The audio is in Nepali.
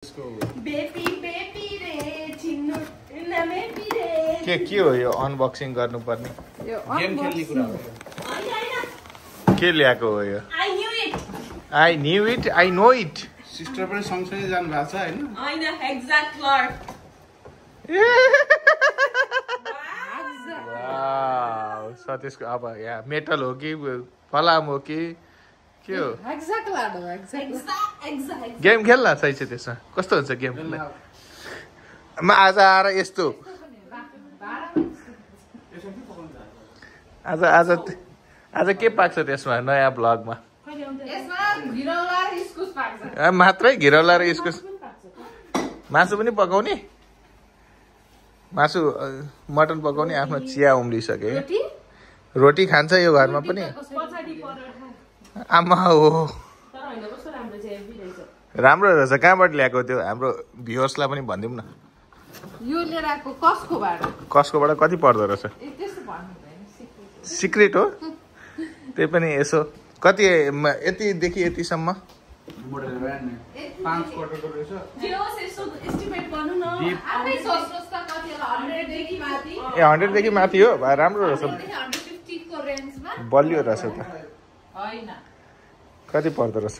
के हो यो अनबक्सिङ गर्नुपर्ने गेम खेल्ने कुरा हो के ल्याएको हो यो I knew it I know it sister पनि सँगसँगै जानु भएको छ हैन वाउ सतीशको अब यहाँ मेटल हो कि फलाम हो कि के हो गेम खेल्न सही छ त्यसमा कस्तो हुन्छ गेम म आज आएर यस्तो आज के पाक्छ त्यसमा नयाँ ब्लगमा मात्रै घिरौला र इस्कुस मासु पनि पकाउने मासु मटन पकाउने आफ्नो चिया उम्लिसके रोटी खान्छ यो घरमा पनि आमा हो राम्रो रहेछ कहाँबाट ल्याएको त्यो हाम्रो भ्युअर्सलाई पनि भनिदिउँ न यो लिएर आएको कसकोबाट कति पर्दो रहेछ सिक्रेट हो त्यही पनि यसो कति यतिदेखि यतिसम्म 5 क्वार्टरको रहेछ ए 100 देखि माथि हो राम्रो रहेछ बलियो रहेछ त कति पर्दो रहेछ